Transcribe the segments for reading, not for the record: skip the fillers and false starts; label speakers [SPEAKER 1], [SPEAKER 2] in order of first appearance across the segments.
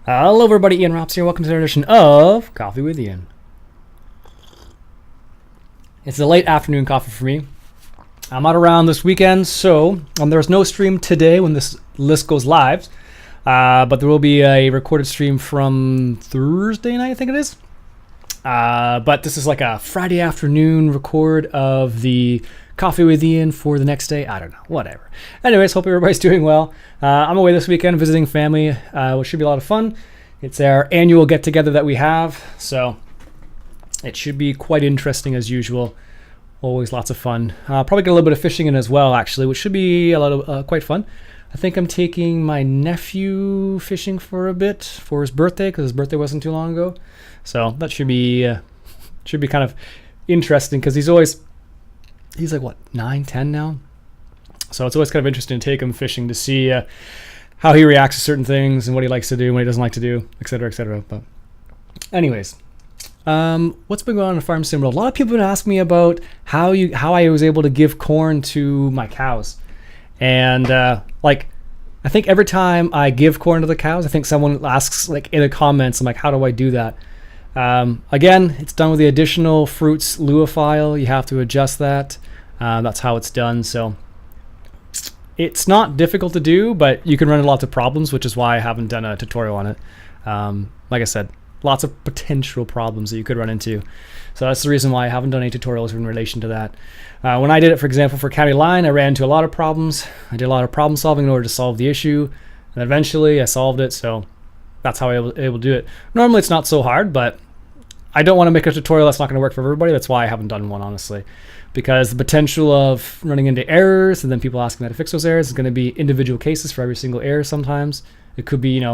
[SPEAKER 1] Hello everybody, Ian Rops here. Welcome to another edition of Coffee with Ian. It's a late afternoon coffee for me. I'm not around this weekend, so there's no stream today when this list goes live. But there will be a recorded stream from Thursday night, I think it is. But this is like a Friday afternoon record of the Coffee with Ian for the next day. I don't know, whatever. Anyways, hope everybody's doing well. I'm away this weekend visiting family, which should be a lot of fun. It's our annual get-together that we have, so it should be quite interesting as usual. Always lots of fun. Probably get a little bit of fishing in as well, actually, which should be a lot of quite fun. I think I'm taking my nephew fishing for a bit for his birthday, because his birthday wasn't too long ago. So that should be kind of interesting, because he's like, what, 9, 10 now? So it's always kind of interesting to take him fishing to see how he reacts to certain things and what he likes to do and what he doesn't like to do, etc., etc. But anyways, what's been going on in Farm Sim World? A lot of people have been asking me about how I was able to give corn to my cows. And I think every time I give corn to the cows, I think someone asks like in the comments, I'm like, how do I do that? Again, it's done with the additional fruits Lua file. You have to adjust that. That's how it's done. So it's not difficult to do, but you can run into lots of problems, which is why I haven't done a tutorial on it. Like I said, lots of potential problems that you could run into. So that's the reason why I haven't done any tutorials in relation to that. When I did it, for example, for County Line, I ran into a lot of problems. I did a lot of problem solving in order to solve the issue. And eventually I solved it. So that's how I was able to do it. Normally it's not so hard, but I don't want to make a tutorial that's not going to work for everybody. That's why I haven't done one, honestly. Because the potential of running into errors and then people asking how to fix those errors is going to be individual cases for every single error sometimes. It could be,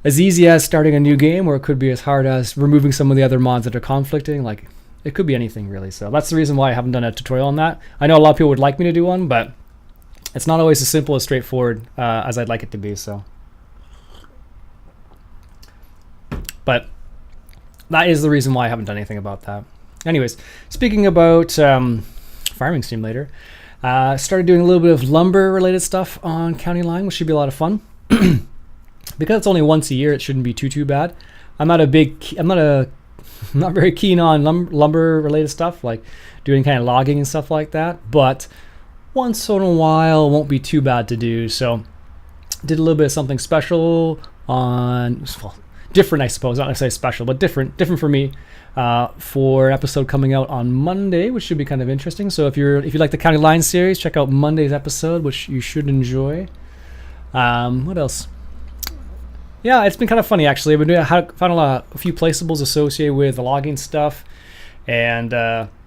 [SPEAKER 1] as easy as starting a new game, or it could be as hard as removing some of the other mods that are conflicting. Like, it could be anything, really. So that's the reason why I haven't done a tutorial on that. I know a lot of people would like me to do one, but it's not always as simple as straightforward as I'd like it to be. So, but that is the reason why I haven't done anything about that. Anyways, speaking about Farming Simulator, started doing a little bit of lumber-related stuff on County Line, which should be a lot of fun. Because it's only once a year, it shouldn't be too bad. I'm not very keen on lumber-related stuff, like doing kind of logging and stuff like that. But once in a while, it won't be too bad to do. So, did a little bit of something special on. Well, different, I suppose, not necessarily special, but different for me, for an episode coming out on Monday, which should be kind of interesting. So if you like the County Line series, check out Monday's episode, which you should enjoy. What else? Yeah, it's been kind of funny, actually. I've found a few placeables associated with the logging stuff, and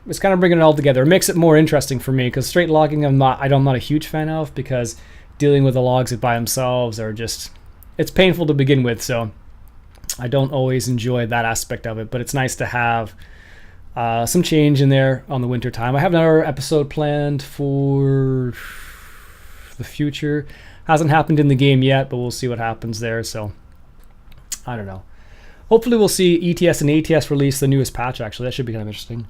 [SPEAKER 1] it's kind of bringing it all together. It makes it more interesting for me, because straight logging I'm not a huge fan of, because dealing with the logs by themselves are just, it's painful to begin with, so I don't always enjoy that aspect of it, but it's nice to have some change in there on the winter time. I have another episode planned for the future. Hasn't happened in the game yet, but we'll see what happens there. So I don't know. Hopefully we'll see ETS and ATS release the newest patch, actually. That should be kind of interesting.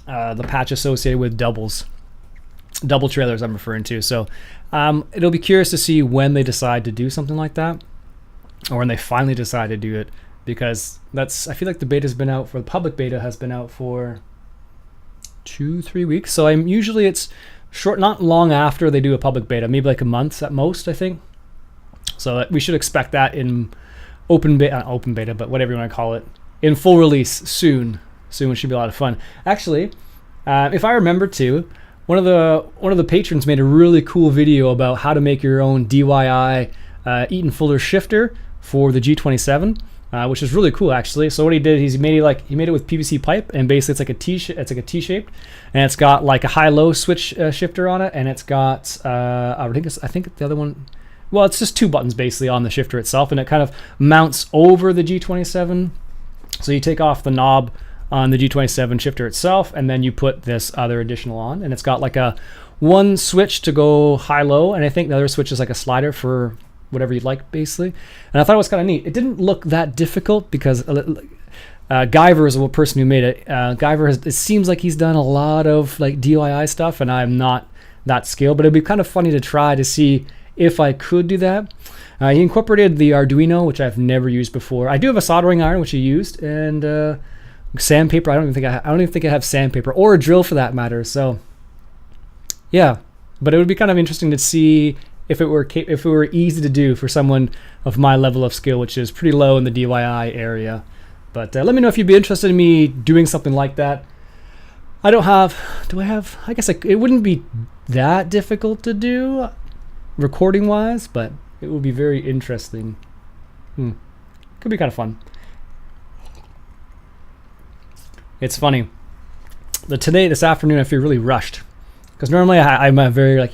[SPEAKER 1] The patch associated with double trailers I'm referring to. So it'll be curious to see when they decide to do something like that, or when they finally decide to do it, because I feel like the public beta has been out for 2-3 weeks. So it's short, not long after they do a public beta, maybe like a month at most, I think. So we should expect that in open beta, but whatever you want to call it, in full release soon. Soon, it should be a lot of fun. Actually, if I remember to, one of the patrons made a really cool video about how to make your own DIY Eaton Fuller shifter for the G27, which is really cool, actually. So what he did is he made it with PVC pipe, and basically it's like a T-shaped, and it's got like a high-low switch shifter on it, and it's got I think the other one. Well, it's just 2 buttons basically on the shifter itself, and it kind of mounts over the G27. So you take off the knob on the G27 shifter itself, and then you put this other additional on, and it's got like a one switch to go high-low, and I think the other switch is like a slider for whatever you'd like, basically. And I thought it was kind of neat. It didn't look that difficult, because Guyver is the person who made it. It seems like he's done a lot of like DIY stuff, and I'm not that skilled, but it'd be kind of funny to try to see if I could do that. He incorporated the Arduino, which I've never used before. I do have a soldering iron, which he used, and sandpaper. I don't even think I have sandpaper or a drill for that matter. So yeah, but it would be kind of interesting to see if it were easy to do for someone of my level of skill, which is pretty low in the DIY area. But let me know if you'd be interested in me doing something like that. I guess it wouldn't be that difficult to do recording wise, but it would be very interesting. Could be kind of fun. It's funny. This afternoon, I feel really rushed because normally I'm a very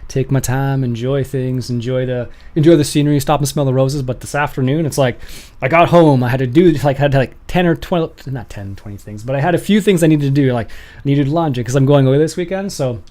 [SPEAKER 1] take my time, enjoy things, enjoy the scenery, stop and smell the roses. But this afternoon, it's like I got home, I had to do 10 or 20, not 10, 20 things, but I had a few things I needed to do. Like I needed laundry because I'm going away this weekend, so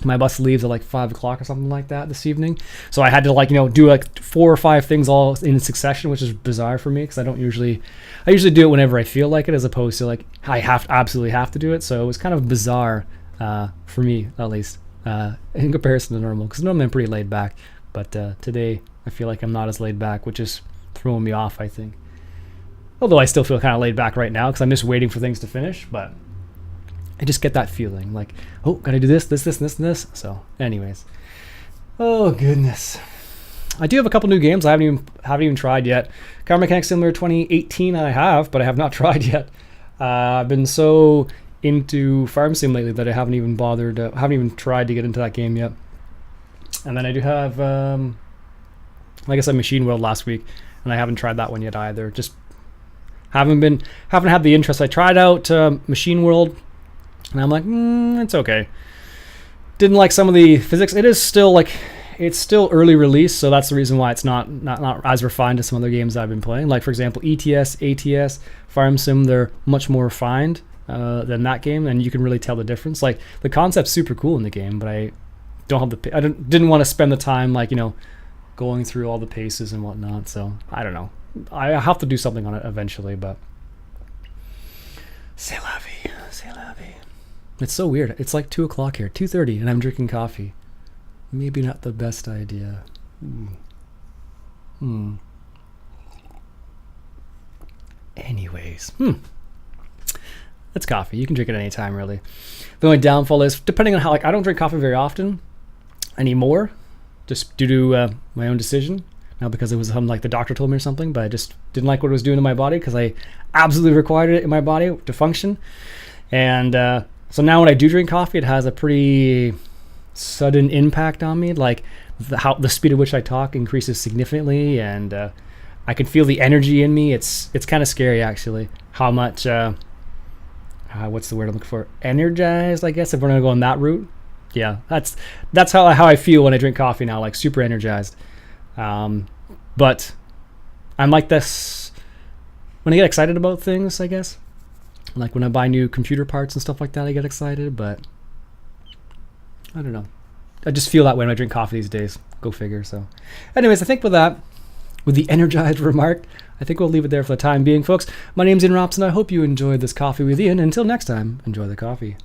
[SPEAKER 1] my bus leaves at 5 o'clock or something like that this evening. So I had to do 4 or 5 things all in succession, which is bizarre for me because I usually do it whenever I feel like it, as opposed to I absolutely have to do it. So it was kind of bizarre for me, at least. In comparison to normal, because normally I'm pretty laid back, but today I feel like I'm not as laid back, which is throwing me off, I think. Although I still feel kind of laid back right now because I'm just waiting for things to finish, but I just get that feeling oh, gotta do this, and this. So anyways, oh goodness, I do have a couple new games I haven't even tried yet. Car Mechanic Simulator 2018 I have, but I have not tried yet. I've been so into Farm Sim lately that I haven't even tried to get into that game yet. And then I do have like I said, Machine World last week, and I haven't tried that one yet either. Just haven't had the interest. I tried out Machine World, and I'm like, it's okay. Didn't like some of the physics. It is still it's still early release, so that's the reason why it's not as refined as some other games I've been playing. Like for example, ETS, ATS, Farm Sim, they're much more refined than that game, and you can really tell the difference. Like the concept's super cool in the game, but I didn't want to spend the time going through all the paces and whatnot. So I don't know. I have to do something on it eventually, but c'est la vie, c'est la vie. It's so weird. It's 2 o'clock here, 2:30, and I'm drinking coffee. Maybe not the best idea. Anyways, it's coffee. You can drink it any time, really. The only downfall is, depending on how, I don't drink coffee very often anymore, just due to my own decision. Not because it was something the doctor told me or something, but I just didn't like what it was doing to my body because I absolutely required it in my body to function. And so now when I do drink coffee, it has a pretty sudden impact on me. The speed at which I talk increases significantly, and I can feel the energy in me. It's kind of scary, actually, how much... what's the word I'm looking for? Energized, I guess, if we're gonna go on that route. Yeah, that's how I feel when I drink coffee now, super energized. But I'm like this when I get excited about things, I guess. Like when I buy new computer parts and stuff like that, I get excited, but I don't know. I just feel that way when I drink coffee these days. Go figure. So anyways, I think with the energized remark, I think we'll leave it there for the time being, folks. My name's Iain Robson. I hope you enjoyed this coffee with Iain. Until next time, enjoy the coffee.